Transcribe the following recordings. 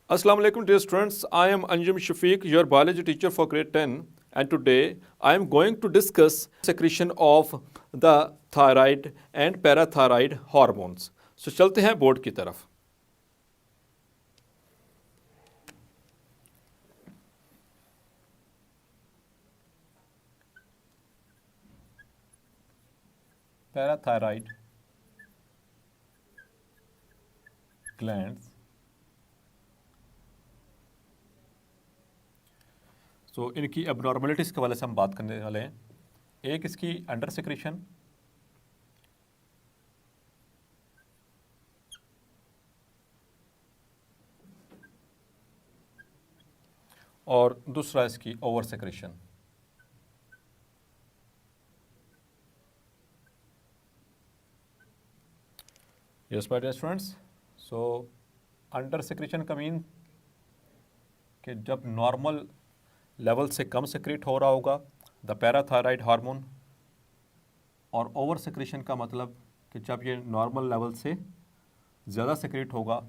Assalamu alaikum dear students. I am Anjum Shafiq, your biology teacher for grade 10, and today I am going to discuss secretion of the thyroid and parathyroid hormones. So चलते हैं board की तरफ. Parathyroid glands. तो इनकी abnormalities के वाले से हम बात करने वाले हैं. एक इसकी अंडर सेक्रेशन और दूसरा इसकी over secretion. Yes my dear students. So under secretion का मीन कि जब नॉर्मल लेवल से कम सेक्रेट हो रहा होगा द पैराथायराइड हार्मोन, और ओवर सेक्रेशन का मतलब कि जब ये नॉर्मल लेवल से ज़्यादा सेक्रेट होगा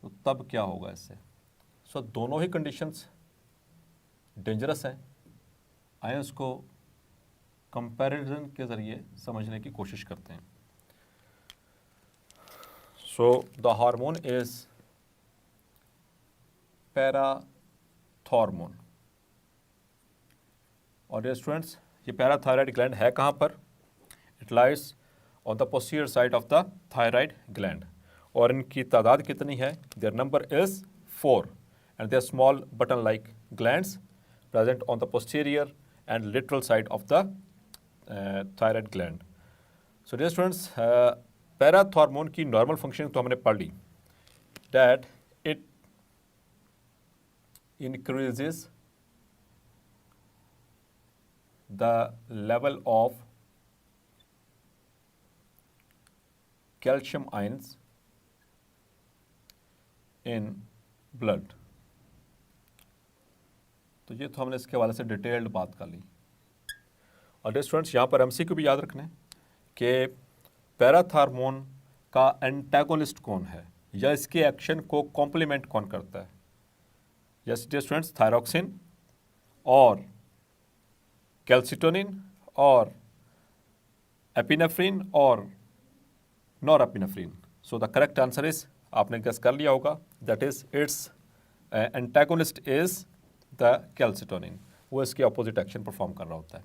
तो तब क्या होगा इससे. सो दोनों ही कंडीशंस डेंजरस हैं. आइए उसको कंपैरिजन के ज़रिए समझने की कोशिश करते हैं. So the hormone is parathormone. और डियर स्टूडेंट्स, ये पैराथायराइड ग्लैंड है कहाँ पर? It lies on the posterior side of the thyroid gland. और इनकी तादाद कितनी है? Their number is 4 and they are small button like glands present on the posterior and lateral side of the thyroid gland. So dear students, parathormone की normal function तो हमने पढ़ ली, that it increases the level of calcium ions in blood. तो ये तो हमने इसके हवाले से डिटेल्ड बात कर ली. और डियर स्टूडेंट्स, यहाँ पर एमसीक्यू भी याद रखना है कि पैराथॉर्मोन का एंटागोनिस्ट कौन है या इसके एक्शन को कॉम्प्लीमेंट कौन करता है. यस डियर स्टूडेंट्स, थायरॉक्सिन और कैल्सिटोनिन और एपिनेफ्रिन और norepinephrine. So the correct answer is, आपने गेस कर लिया होगा, that is it's antagonist is the calcitonin. वो इसके अपोजिट एक्शन परफॉर्म कर रहा होता है.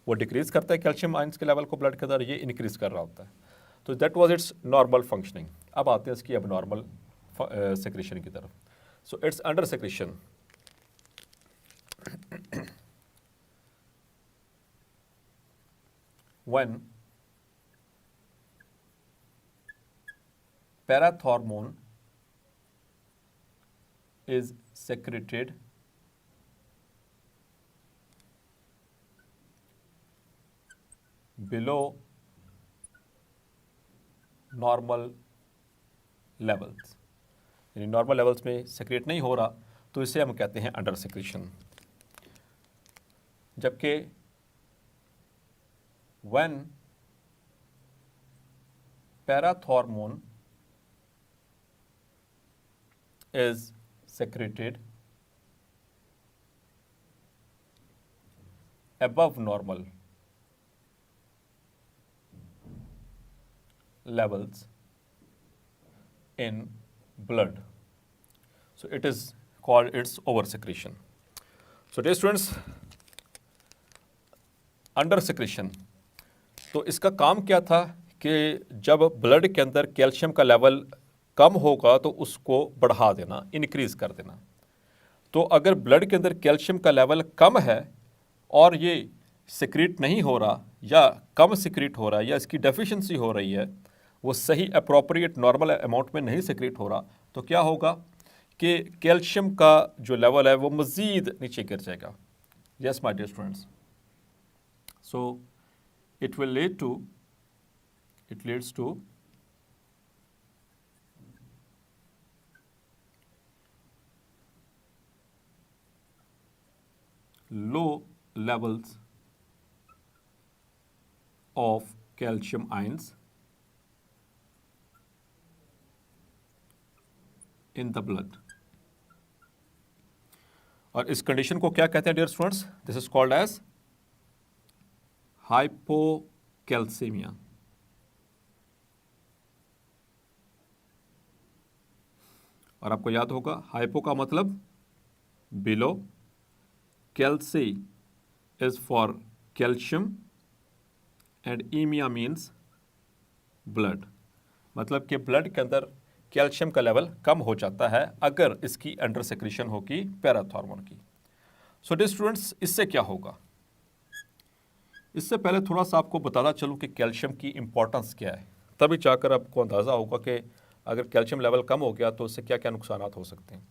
वो डिक्रीज करता है कैल्शियम आयंस के लेवल को ब्लड के अंदर, ये इंक्रीज कर रहा होता है. तो that was it's normal functioning. अब आते हैं इसकी एबनॉर्मल सेक्रेशन की तरफ. So it's under secretion. When parathormone is secreted below normal levels, यानी नॉर्मल लेवल्स में सेक्रेट नहीं हो रहा, तो इसे हम कहते हैं अंडर सेक्रेशन. जबकि when parathormone is secreted above normal levels in blood, so it is called its over secretion. So dear students, under secretion, तो इसका काम क्या था कि जब ब्लड के अंदर कैल्शियम का लेवल कम होगा तो उसको बढ़ा देना, इंक्रीज कर देना. तो अगर ब्लड के अंदर कैल्शियम का लेवल कम है और ये सिक्रीट नहीं हो रहा या कम सिक्रीट हो रहा है या इसकी डेफिशिएंसी हो रही है, वो सही अप्रोप्रिएट नॉर्मल अमाउंट में नहीं सिक्रीट हो रहा, तो क्या होगा कि कैल्शियम का जो लेवल है वो मज़ीद नीचे गिर जाएगा. Yes my dear students, so it leads to low levels of calcium ions in the blood. और इस कंडीशन को क्या कहते हैं dear students? This is called as hypocalcaemia. और आपको याद होगा हाइपो का मतलब below, calci is for calcium and emia means blood. मतलब कि ब्लड के अंदर कैल्शियम का लेवल कम हो जाता है अगर इसकी अंडर सेक्रेशन होगी पैराथॉर्मोन की। सो डियर स्टूडेंट्स, इससे क्या होगा? इससे पहले थोड़ा सा आपको बताना चलूँ कि कैल्शियम की इंपॉर्टेंस क्या है, तभी जाकर आपको अंदाज़ा होगा कि अगर कैल्शियम लेवल कम हो गया तो उससे क्या क्या नुकसान हो सकते हैं।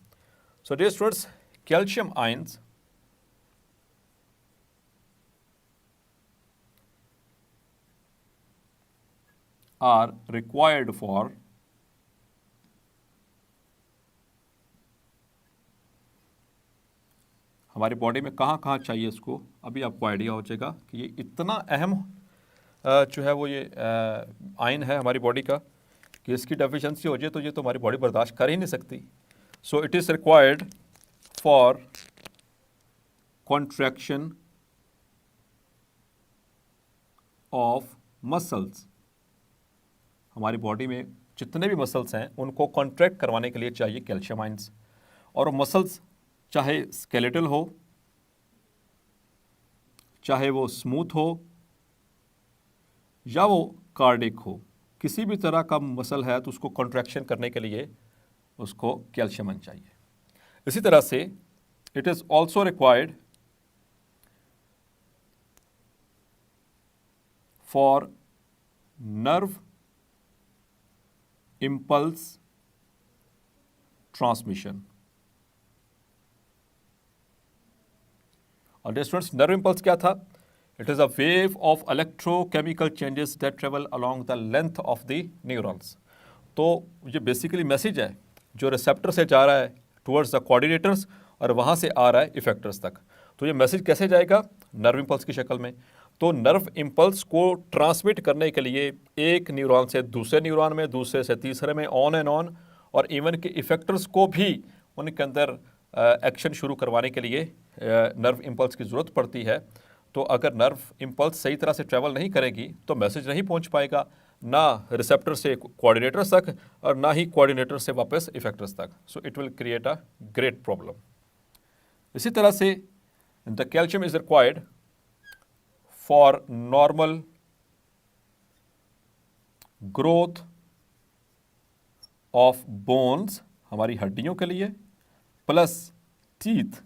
So dear students, calcium ions are required for हमारी बॉडी में कहाँ कहाँ चाहिए इसको, अभी आपको आइडिया हो जाएगा कि ये इतना अहम जो है वो ये आयन है हमारी बॉडी का कि इसकी डेफिशिएंसी हो जाए तो ये तो हमारी बॉडी बर्दाश्त कर ही नहीं सकती। So it is required for contraction of muscles. हमारी बॉडी में जितने भी मसल्स हैं उनको कॉन्ट्रैक्ट करवाने के लिए चाहिए कैल्शियम आयंस। और मसल्स चाहे स्केलेटल हो, चाहे वो स्मूथ हो या वो कार्डिक हो, किसी भी तरह का मसल है तो उसको कॉन्ट्रैक्शन करने के लिए उसको कैल्शियम आयन चाहिए। इसी तरह से it is also required for nerve impulse transmission. और स्टूडेंट्स, नर्व इम्पल्स क्या था? It is a wave of electrochemical changes that travel along the length of the neurons. तो ये बेसिकली मैसेज है जो रिसेप्टर से जा रहा है टुवर्ड्स द कोऑर्डिनेटर्स और वहाँ से आ रहा है इफेक्टर्स तक। तो ये मैसेज कैसे जाएगा? नर्व इम्पल्स की शक्ल में। तो नर्व इम्पल्स को ट्रांसमिट करने के लिए एक न्यूरॉन से दूसरे न्यूरॉन में, दूसरे से तीसरे में, ऑन एंड ऑन, और इवन के इफेक्टर्स को भी उनके अंदर एक्शन शुरू करवाने के लिए नर्व इम्पल्स की ज़रूरत पड़ती है। तो अगर नर्व इम्पल्स सही तरह से ट्रैवल नहीं करेगी तो मैसेज नहीं पहुंच पाएगा, ना रिसेप्टर से कोऑर्डिनेटर्स तक और ना ही कोऑर्डिनेटर से वापस इफेक्टर्स तक। सो it will create a great problem. इसी तरह से the calcium is required for normal growth of bones, हमारी हड्डियों के लिए, प्लस टीथ,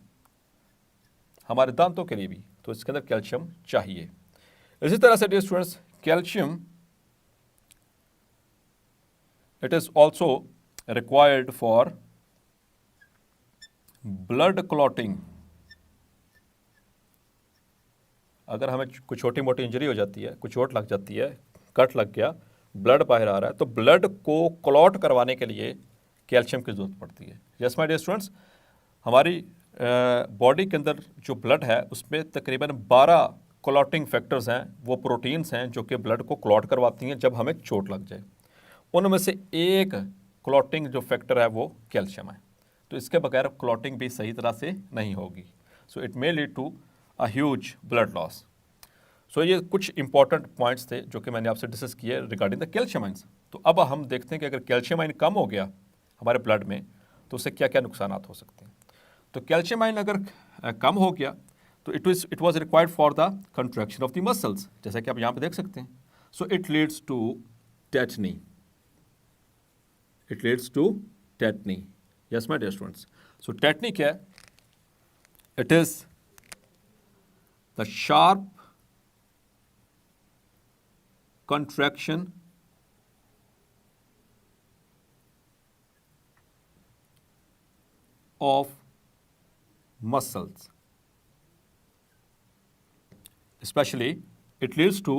हमारे दांतों के लिए भी। तो इसके अंदर कैल्शियम चाहिए। इसी तरह से dear students, calcium it is also required for blood clotting. अगर हमें कुछ छोटी मोटी इंजरी हो जाती है, कुछ चोट लग जाती है, कट लग गया, ब्लड बाहर आ रहा है, तो ब्लड को क्लॉट करवाने के लिए कैल्शियम की जरूरत पड़ती है। यस माय डियर स्टूडेंट्स, हमारी बॉडी के अंदर जो ब्लड है उसमें तकरीबन 12 क्लॉटिंग फैक्टर्स हैं, वो प्रोटीन्स हैं जो कि ब्लड को क्लॉट करवाती हैं जब हमें चोट लग जाए। उनमें से एक क्लॉटिंग जो फैक्टर है वो कैल्शियम है। तो इसके बगैर क्लॉटिंग भी सही तरह से नहीं होगी। So it may lead to a huge blood loss. So ये कुछ इंपॉर्टेंट पॉइंट्स थे जो कि मैंने आपसे डिस्कस किए रिगार्डिंग द कैल्शियम आयंस। तो अब हम देखते हैं कि अगर कैल्शियम आयन कम हो गया हमारे ब्लड में तो उससे क्या क्या नुकसान हो सकते हैं। तो कैल्शियम आयन अगर कम हो गया तो it was required for the contraction of the muscles, जैसा कि आप यहाँ पे देख सकते हैं। So it leads to tetany. It leads to tetany. Yes my dear students. So tetany क्या है? It is the sharp contraction of muscles. Especially, it leads to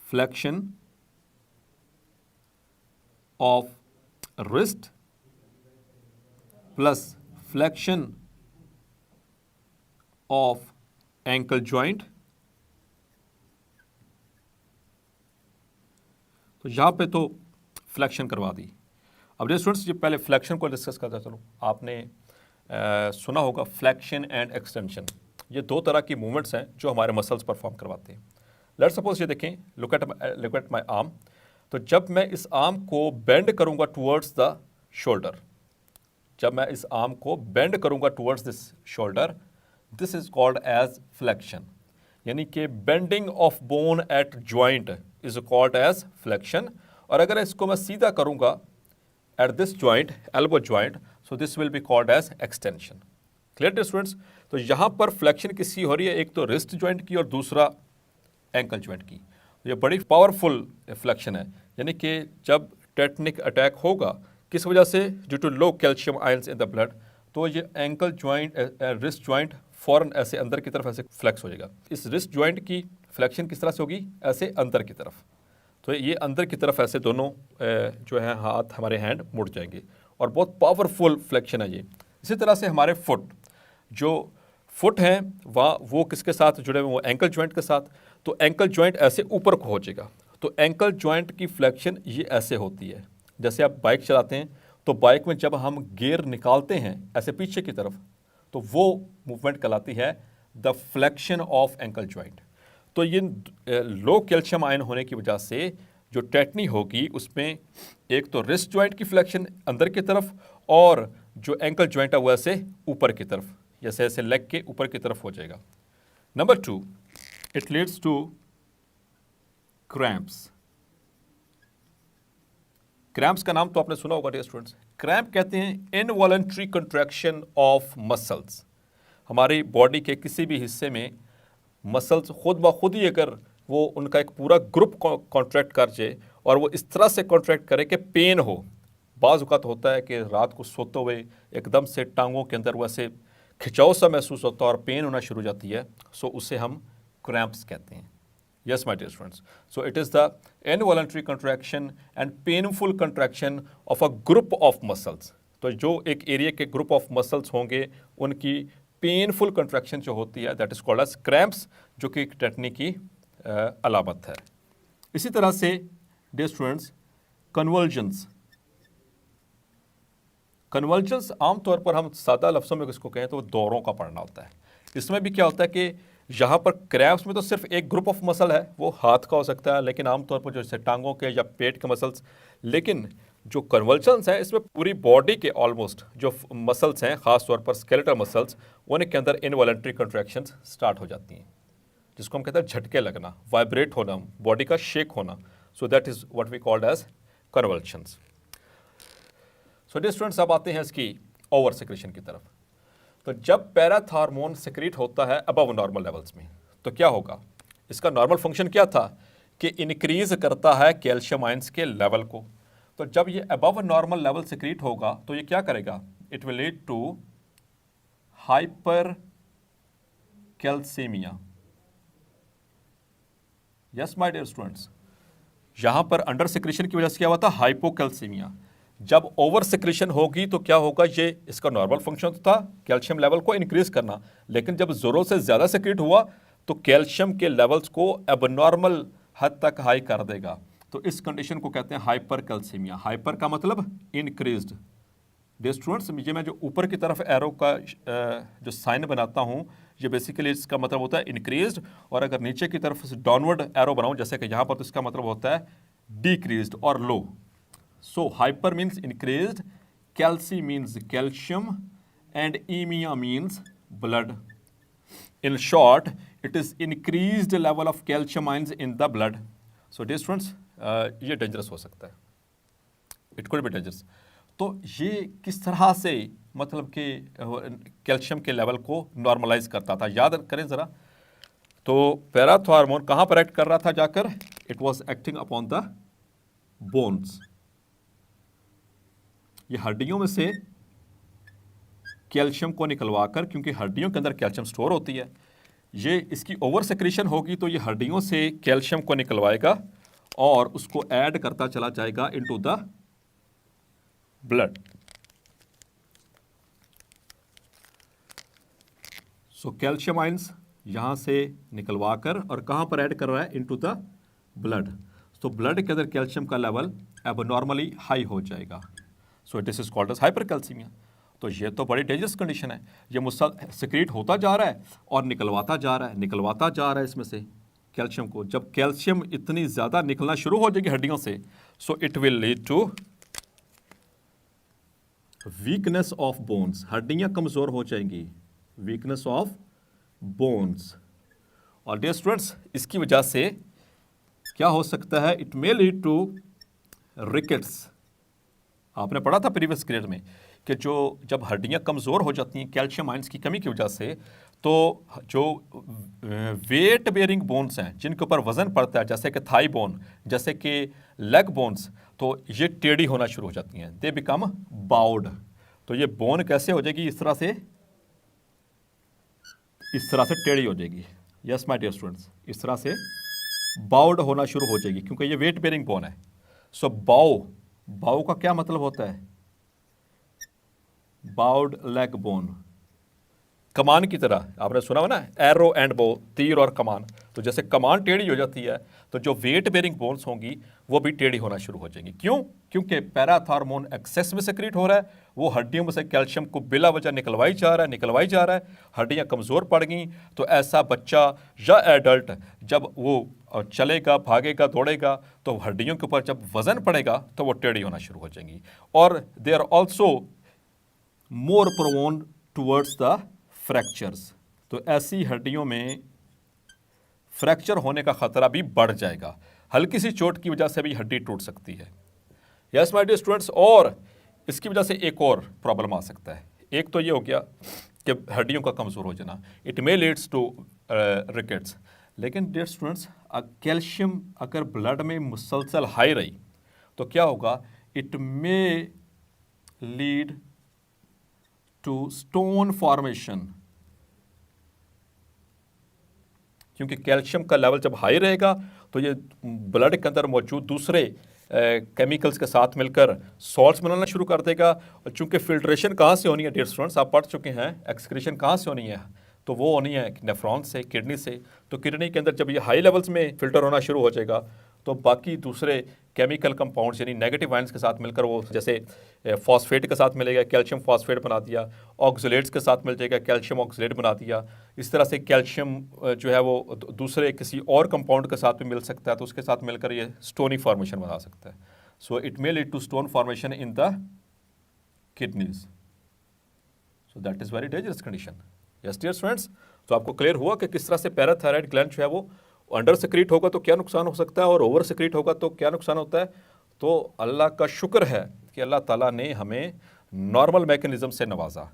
flexion of wrist plus flexion of ankle joint. तो यहाँ पे तो flexion करवा दी। अब dear students, ये पहले फ्लैक्शन को डिस्कस करता चलो। आपने सुना होगा फ्लेक्शन एंड एक्सटेंशन। ये दो तरह की मूवमेंट्स हैं जो हमारे मसल्स परफॉर्म करवाते हैं। लेट्स सपोज ये देखें, लुक एट माय आर्म। तो जब मैं इस आर्म को बेंड करूंगा टुवर्ड्स द शोल्डर, जब मैं इस आर्म को बेंड करूंगा towards this shoulder, this is called as flexion. यानी कि bending of bone at joint is called as flexion. और अगर इसको मैं सीधा करूंगा at this joint, elbow joint, so this will be called as extension. Clear students? तो यहां पर फ्लेक्शन किसकी हो रही है? एक तो रिस्ट ज्वाइंट की और दूसरा एंकल ज्वाइंट की। ये बड़ी पावरफुल फ्लेक्शन है। यानी कि जब टेटनिक अटैक होगा, किस वजह से? Due to low calcium ions in the blood, तो ये एंकल ज्वाइंट, रिस्ट ज्वाइंट फौरन ऐसे अंदर की तरफ ऐसे फ्लेक्स हो जाएगा। इस रिस्ट ज्वाइंट की फ्लेक्शन किस तरह से होगी? ऐसे अंदर की तरफ। तो ये अंदर की तरफ ऐसे दोनों जो है हाथ, हमारे हैंड मुड़ जाएंगे और बहुत पावरफुल फ्लेक्शन है ये। इसी तरह से हमारे जो फुट हैं वो किसके साथ जुड़े हुए? वो एंकल ज्वाइंट के साथ। तो एंकल ज्वाइंट ऐसे ऊपर को हो जाएगा। तो एंकल ज्वाइंट की फ्लेक्शन ये ऐसे होती है। जैसे आप बाइक चलाते हैं तो बाइक में जब हम गियर निकालते हैं ऐसे पीछे की तरफ, तो वो मूवमेंट कहलाती है the flexion of ankle joint. तो ये लो कैल्शियम आयन होने की वजह से जो टेटनी होगी उसमें एक तो रिस्ट ज्वाइंट की फ्लेक्शन अंदर की तरफ और जो एंकल ज्वाइंट है वो ऐसे ऊपर की तरफ, जैसे ऐसे लेग के ऊपर की तरफ हो जाएगा। Number 2, it leads to cramps. Cramps का नाम तो आपने सुना होगा डियर स्टूडेंट्स। क्रैम्प कहते हैं इनवॉलंटरी कंट्रैक्शन ऑफ मसल्स। हमारी बॉडी के किसी भी हिस्से में मसल्स खुद ब खुद ही अगर वो उनका एक पूरा ग्रुप कॉन्ट्रैक्ट कर जाए और वो इस तरह से कॉन्ट्रैक्ट करे कि पेन हो। बाज़ औक़ात होता है कि रात को सोते हुए एकदम से टांगों के अंदर वैसे खिंचाव सा महसूस होता है और पेन होना शुरू हो जाती है, सो उसे हम क्रैम्प्स कहते हैं। Yes, my dear students. So it is the involuntary contraction and painful contraction of a group of muscles. तो जो एक एरिया के ग्रुप ऑफ मसल्स होंगे उनकी पेनफुल कंट्रैक्शन जो होती है that is called as cramps, जो कि टेटनी की अलामत है। इसी तरह से डियर स्टूडेंट्स, कन्वर्जन्स। कन्वर्जन्स आमतौर पर हम सादा लफ्ज़ों में किसको कहें तो वो दौरों का पढ़ना होता है। इसमें भी क्या होता है कि यहाँ पर क्रैम्प्स में तो सिर्फ एक ग्रुप ऑफ मसल है, वो हाथ का हो सकता है, लेकिन आमतौर पर जैसे टांगों के या पेट के मसल्स। लेकिन जो कन्वल्शंस हैं इसमें पूरी बॉडी के ऑलमोस्ट जो मसल्स हैं, ख़ास तौर पर स्केलेटल मसल्स, उनके अंदर इनवॉलंटरी कंट्रैक्शंस स्टार्ट हो जाती हैं, जिसको हम कहते हैं झटके लगना, वाइब्रेट होना, बॉडी का शेक होना। So that is what we called as convulsions. So dear students, अब आते हैं इसकी ओवर सेक्रेशन की तरफ। तो जब पैराथॉर्मोन सेक्रेट होता है अबव नॉर्मल लेवल्स में, तो क्या होगा? इसका नॉर्मल फंक्शन क्या था कि इनक्रीज करता है कैल्शियम आयंस के लेवल को। तो जब ये अबव नॉर्मल लेवल सेक्रेट होगा तो ये क्या करेगा? It will lead to hypercalcaemia. Yes my dear students, यहां पर अंडर सेक्रेशन की वजह से क्या हुआ था? हाइपोकैल्सीमिया। जब ओवर सेक्रेशन होगी तो क्या होगा? ये इसका नॉर्मल फंक्शन तो था कैल्शियम लेवल को इंक्रीज करना, लेकिन जब ज़रूरत से ज़्यादा सेक्रेट हुआ तो कैल्शियम के लेवल्स को एबनॉर्मल हद तक हाई कर देगा। तो इस कंडीशन को कहते हैं हाइपर कैल्सीमिया। हाइपर का मतलब इंक्रीज्ड। डियर स्टूडेंट्स, ये मैं जो ऊपर की तरफ एरो का जो साइन बनाता हूँ, ये बेसिकली इसका मतलब होता है इंक्रीज्ड, और अगर नीचे की तरफ डाउनवर्ड एरो बनाऊँ जैसे कि यहाँ पर, तो इसका मतलब होता है डिक्रीज्ड और लो। So hyper means increased, calci means calcium, and emia means blood. In short, it is increased level of calcium ions in the blood. So dear students, ये dangerous हो सकता है. It could be dangerous. तो ये किस तरह से मतलब कि कैल्शियम के लेवल को नॉर्मलाइज करता था? याद करें ज़रा। तो पैराथॉर्मोन कहाँ पर एक्ट कर रहा था जाकर? It was acting upon the bones. ये हड्डियों में से कैल्शियम को निकलवाकर, क्योंकि हड्डियों के अंदर कैल्शियम स्टोर होती है, ये इसकी ओवर सेक्रेशन होगी तो ये हड्डियों से कैल्शियम को निकलवाएगा और उसको ऐड करता चला जाएगा into the blood. So calcium ions यहां से निकलवाकर और कहां पर ऐड कर रहा है? Into the blood. तो ब्लड के अंदर कैल्शियम का लेवल एबनॉर्मली हाई हो जाएगा। So this is called as hypercalcaemia. तो ये तो बड़ी डेंजरस कंडीशन है। ये मुसल सिक्रीट होता जा रहा है और निकलवाता जा रहा है इसमें से कैल्शियम को। जब कैल्शियम इतनी ज़्यादा निकलना शुरू हो जाएगी हड्डियों से, so it will lead to weakness of bones, हड्डियां कमज़ोर हो जाएंगी, वीकनेस ऑफ बोन्स। और डियर स्टूडेंट्स, इसकी वजह से क्या हो सकता है, it may lead to rickets. आपने पढ़ा था प्रीवियस ग्रेड में कि जब हड्डियां कमज़ोर हो जाती हैं कैल्शियम आयंस की कमी की वजह से, तो जो वेट बेयरिंग बोन्स हैं जिनके ऊपर वज़न पड़ता है, जैसे कि थाई बोन, जैसे कि लेग बोन्स, तो ये टेढ़ी होना शुरू हो जाती हैं, दे बिकम बाउड। तो ये बोन कैसे हो जाएगी, इस तरह से टेढ़ी हो जाएगी। यस माय डियर स्टूडेंट्स, इस तरह से बाउड होना शुरू हो जाएगी क्योंकि ये वेट बेयरिंग बोन है। सो बाउ का क्या मतलब होता है, बाउड लेग बोन, कमान की तरह। आपने सुना हुआ ना, एरो एंड बो, तीर और कमान। तो जैसे कमान टेढ़ी हो जाती है, तो जो वेट बेयरिंग बोन्स होंगी वो भी टेढ़ी होना शुरू हो जाएंगी। क्यों? क्योंकि पैराथॉर्मोन एक्सेस में सेक्रेट हो रहा है, वो हड्डियों में से कैल्शियम को बिला वजह निकलवाई जा रहा है, हड्डियां कमज़ोर पड़ गई। तो ऐसा बच्चा या एडल्ट जब वो चलेगा, भागेगा, दौड़ेगा, तो हड्डियों के ऊपर जब वज़न पड़ेगा तो वो टेढ़ी होना शुरू हो जाएंगी। और they are also more prone towards the fractures. तो ऐसी हड्डियों में फ्रैक्चर होने का खतरा भी बढ़ जाएगा, हल्की सी चोट की वजह से भी हड्डी टूट सकती है। यस माय डियर स्टूडेंट्स, और इसकी वजह से एक और प्रॉब्लम आ सकता है। एक तो ये हो गया कि हड्डियों का कमज़ोर हो जाना, it may leads to rickets. लेकिन डियर स्टूडेंट्स, कैल्शियम अगर ब्लड में मुसलसल हाई रही तो क्या होगा, it may lead to stone formation. क्योंकि कैल्शियम का लेवल जब हाई रहेगा तो ये ब्लड के अंदर मौजूद दूसरे केमिकल्स के साथ मिलकर सॉल्ट्स बनाना शुरू कर देगा। और चूंकि फिल्ट्रेशन कहाँ से होनी है डियर स्टूडेंट्स, आप पढ़ चुके हैं, एक्सक्रीशन कहाँ से होनी है, तो वो होनी है नेफ्रॉन से, किडनी से। तो किडनी के अंदर जब ये हाई लेवल्स में फिल्टर होना शुरू हो जाएगा तो बाकी दूसरे केमिकल कंपाउंड्स यानी नेगेटिव आयंस के साथ मिलकर, वो जैसे फॉस्फेट के साथ मिलेगा, कैल्शियम फॉस्फेट बना दिया, ऑक्सलेट्स के साथ मिल जाएगा, कैल्शियम ऑक्सलेट बना दिया। इस तरह से कैल्शियम जो है वो दूसरे किसी और कंपाउंड के साथ भी मिल सकता है, तो उसके साथ मिलकर ये स्टोनी फॉर्मेशन बना सकता है। So it may lead to stone formation in the kidneys. So that is very dangerous condition. Yes dear students, तो आपको क्लियर हुआ कि किस तरह से पैराथायराइड ग्लैंड जो है वो अंडर सिक्रीट होगा तो क्या नुकसान हो सकता है और ओवर सिक्रीट होगा तो क्या नुकसान होता है। तो अल्लाह का शुक्र है कि अल्लाह ताला ने हमें नॉर्मल मैकेनिज्म से नवाजा।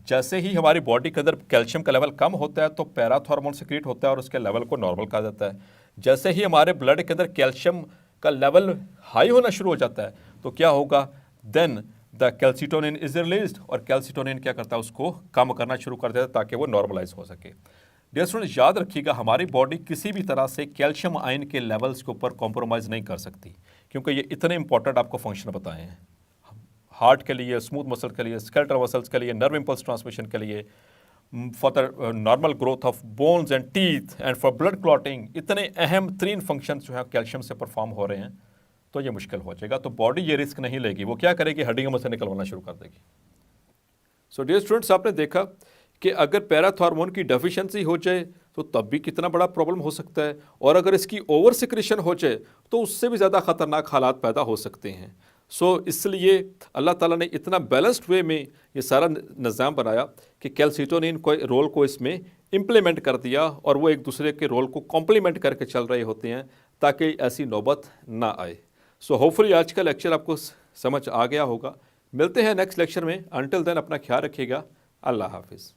जैसे ही हमारी बॉडी के अंदर कैल्शियम का लेवल कम होता है तो पैराथॉर्मोन सिक्रीट होता है और उसके लेवल को नॉर्मल कहा जाता है। जैसे ही हमारे ब्लड के अंदर कैल्शियम का लेवल हाई होना शुरू हो जाता है तो क्या होगा, then the calcitonin is released, और कैल्सिटोनिन क्या करता है, उसको कम करना शुरू कर देता है ताकि वो नॉर्मलाइज हो सके। डियर स्टूडेंट्स, याद रखिएगा, हमारी बॉडी किसी भी तरह से कैल्शियम आयन के लेवल्स के ऊपर कॉम्प्रोमाइज़ नहीं कर सकती, क्योंकि ये इतने इंपॉर्टेंट आपको फंक्शन बताए हैं हार्ट के लिए, स्मूथ मसल के लिए, स्केलेटल मसल्स के लिए, नर्व इम्पल्स ट्रांसमिशन के लिए, for the normal growth of bones and teeth and for blood clotting. इतने अहम 3 फंक्शन जो है कैल्शियम से परफॉर्म हो रहे हैं, तो ये मुश्किल हो जाएगा। तो बॉडी ये रिस्क नहीं लेगी, वो क्या करेगी, हड्डियों में से निकलवाना शुरू कर देगी। सो डियर स्टूडेंट्स, आपने देखा कि अगर पैराथॉर्मोन की डेफिशिएंसी हो जाए तो तब भी कितना बड़ा प्रॉब्लम हो सकता है, और अगर इसकी ओवर सिक्रेशन हो जाए तो उससे भी ज़्यादा ख़तरनाक हालात पैदा हो सकते हैं। सो इसलिए अल्लाह ताला ने इतना बैलेंस्ड वे में ये सारा निज़ाम बनाया कि कैल्सिटोनिन को रोल को इसमें इम्प्लीमेंट कर दिया, और वो एक दूसरे के रोल को कॉम्प्लीमेंट करके चल रहे होते हैं ताकि ऐसी नौबत ना आए। सो होपफुली आज का लेक्चर आपको समझ आ गया होगा। मिलते हैं नेक्स्ट लेक्चर में। अंटिल देन अपना ख्याल रखिएगा। अल्लाह हाफिज़।